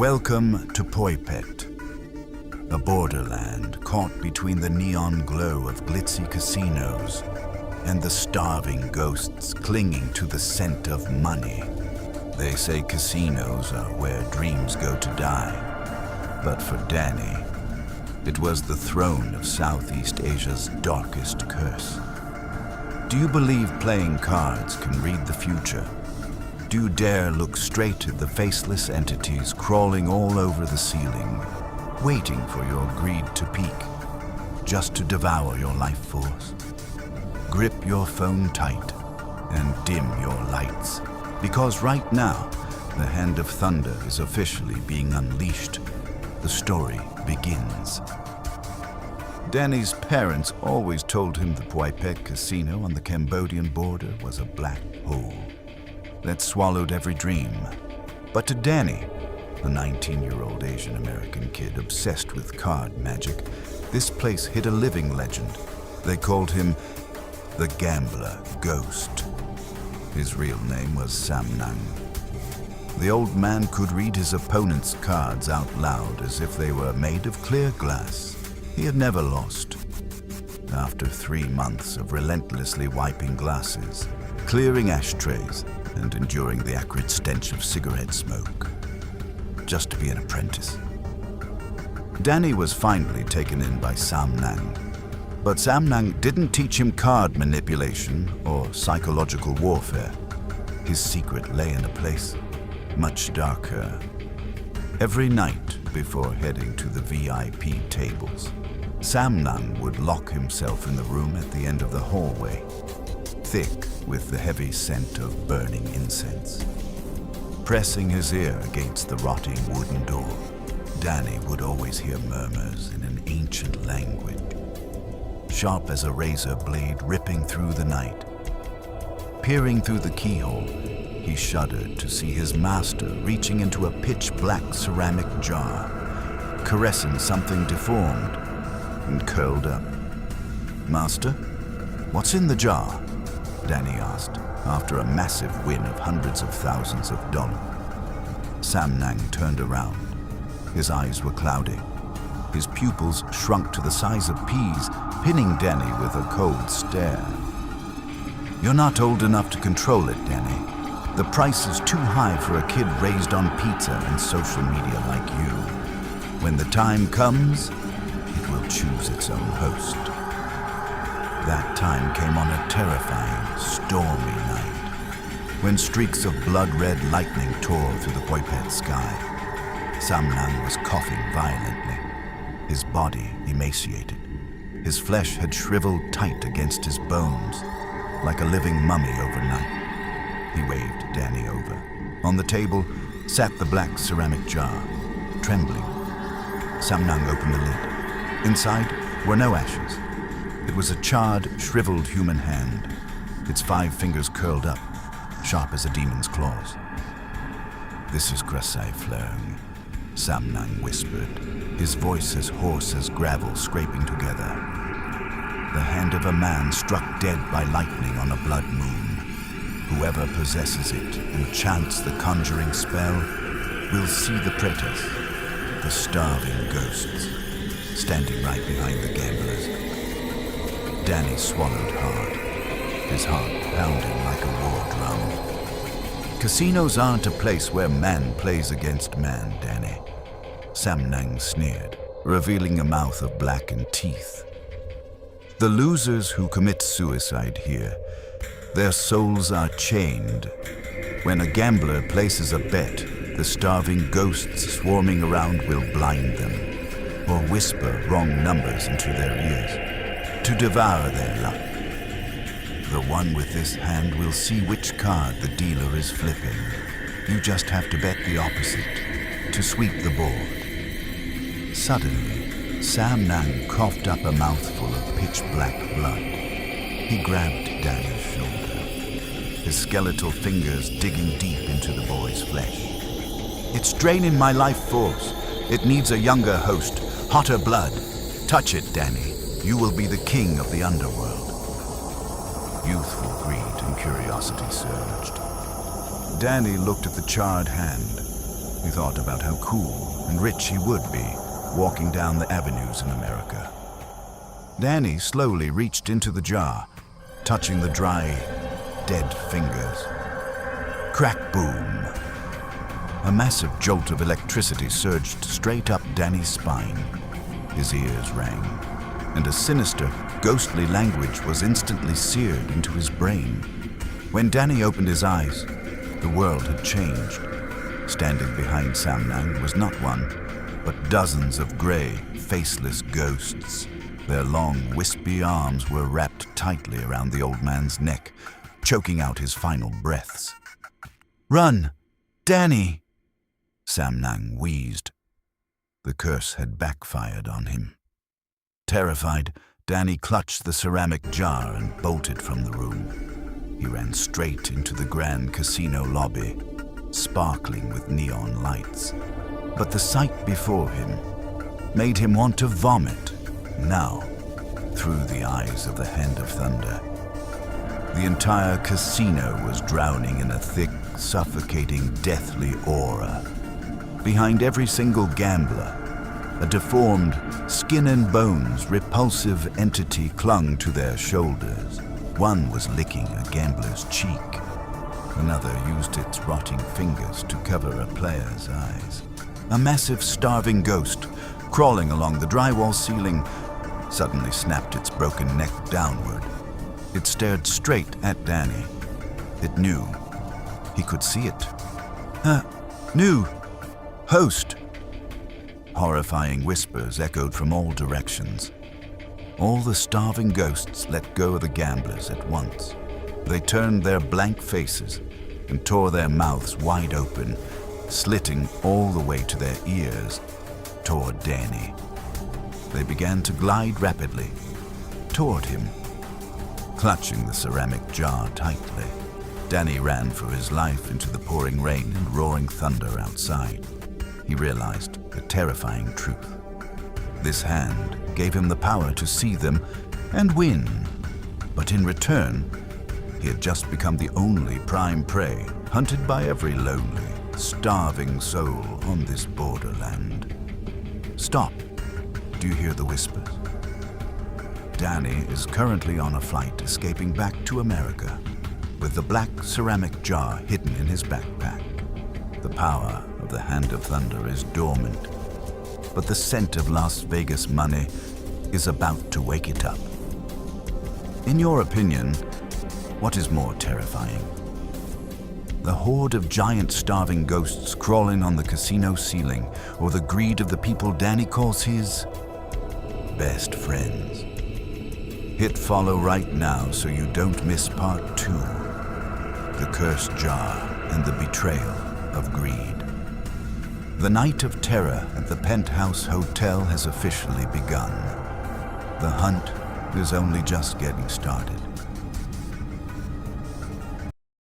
Welcome to Poipet, a borderland caught between the neon glow of glitzy casinos and the starving ghosts clinging to the scent of money. They say casinos are where dreams go to die, but for Danny, it was the throne of Southeast Asia's darkest curse. Do you believe playing cards can read the future? Do you dare look straight at the faceless entities crawling all over the ceiling, waiting for your greed to peak, just to devour your life force? Grip your phone tight and dim your lights, because right now, the Hand of Thunder is officially being unleashed. The story begins. Danny's parents always told him the Poipet casino on the Cambodian border was a black hole that swallowed every dream. But to Danny, a 19-year-old Asian American kid obsessed with card magic, this place hid a living legend. They called him the Gambler Ghost. His real name was Phlerng. The old man could read his opponent's cards out loud as if they were made of clear glass. He had never lost. After 3 months of relentlessly wiping glasses, clearing ashtrays, and enduring the acrid stench of cigarette smoke, just to be an apprentice, Danny was finally taken in by Phlerng. But Phlerng didn't teach him card manipulation or psychological warfare. His secret lay in a place much darker. Every night before heading to the VIP tables, Phlerng would lock himself in the room at the end of the hallway, thick with the heavy scent of burning incense. Pressing his ear against the rotting wooden door, Danny would always hear murmurs in an ancient language, sharp as a razor blade ripping through the night. Peering through the keyhole, he shuddered to see his master reaching into a pitch-black ceramic jar, caressing something deformed and curled up. "Master, what's in the jar?" Danny asked, after a massive win of hundreds of thousands of dollars. Phlerng turned around. His eyes were cloudy. His pupils shrunk to the size of peas, pinning Danny with a cold stare. "You're not old enough to control it, Danny. The price is too high for a kid raised on pizza and social media like you. When the time comes, it will choose its own host." That time came on a terrifying, stormy night, when streaks of blood-red lightning tore through the Poipet sky. Phlerng was coughing violently, his body emaciated. His flesh had shriveled tight against his bones, like a living mummy overnight. He waved Danny over. On the table sat the black ceramic jar, trembling. Phlerng opened the lid. Inside were no ashes. It was a charred, shriveled human hand, its 5 fingers curled up, sharp as a demon's claws. "This is Krasae, Phlerng," Phlerng whispered, his voice as hoarse as gravel scraping together. "The hand of a man struck dead by lightning on a blood moon. Whoever possesses it and chants the conjuring spell will see the pretas, the starving ghosts, standing right behind the gamblers." Danny swallowed hard, his heart pounding like a war drum. "Casinos aren't a place where man plays against man, Danny," Phlerng sneered, revealing a mouth of blackened teeth. "The losers who commit suicide here, their souls are chained. When a gambler places a bet, the starving ghosts swarming around will blind them, or whisper wrong numbers into their ears, to devour their luck. The one with this hand will see which card the dealer is flipping. You just have to bet the opposite, to sweep the board." Suddenly, Phlerng coughed up a mouthful of pitch-black blood. He grabbed Danny's shoulder, his skeletal fingers digging deep into the boy's flesh. "It's draining my life force. It needs a younger host, hotter blood. Touch it, Danny. You will be the king of the underworld." Youthful greed and curiosity surged. Danny looked at the charred hand. He thought about how cool and rich he would be walking down the avenues in America. Danny slowly reached into the jar, touching the dry, dead fingers. Crack boom! A massive jolt of electricity surged straight up Danny's spine. His ears rang, and a sinister, ghostly language was instantly seared into his brain. When Danny opened his eyes, the world had changed. Standing behind Sam Nang was not one, but dozens of gray, faceless ghosts. Their long, wispy arms were wrapped tightly around the old man's neck, choking out his final breaths. "Run! Danny!" Sam Nang wheezed. The curse had backfired on him. Terrified, Danny clutched the ceramic jar and bolted from the room. He ran straight into the Grand Casino lobby, sparkling with neon lights. But the sight before him made him want to vomit, now, through the eyes of the Hand of Thunder. The entire casino was drowning in a thick, suffocating, deathly aura. Behind every single gambler, a deformed, skin and bones, repulsive entity clung to their shoulders. One was licking a gambler's cheek. Another used its rotting fingers to cover a player's eyes. A massive, starving ghost, crawling along the drywall ceiling, suddenly snapped its broken neck downward. It stared straight at Danny. It knew. He could see it. New host! Horrifying whispers echoed from all directions. All the starving ghosts let go of the gamblers at once. They turned their blank faces and tore their mouths wide open, slitting all the way to their ears, toward Danny. They began to glide rapidly toward him, clutching the ceramic jar tightly. Danny ran for his life into the pouring rain and roaring thunder outside. He realized a terrifying truth. This hand gave him the power to see them and win, but in return, he had just become the only prime prey, hunted by every lonely, starving soul on this borderland. Stop. Do you hear the whispers? Danny is currently on a flight escaping back to America, with the black ceramic jar hidden in his backpack. The power of the Hand of Thunder is dormant, but the scent of Las Vegas money is about to wake it up. In your opinion, what is more terrifying? The horde of giant starving ghosts crawling on the casino ceiling, or the greed of the people Danny calls his best friends? Hit follow right now so you don't miss part 2, The Cursed Jar and the Betrayal of Greed. The night of terror at the Penthouse Hotel has officially begun. The hunt is only just getting started.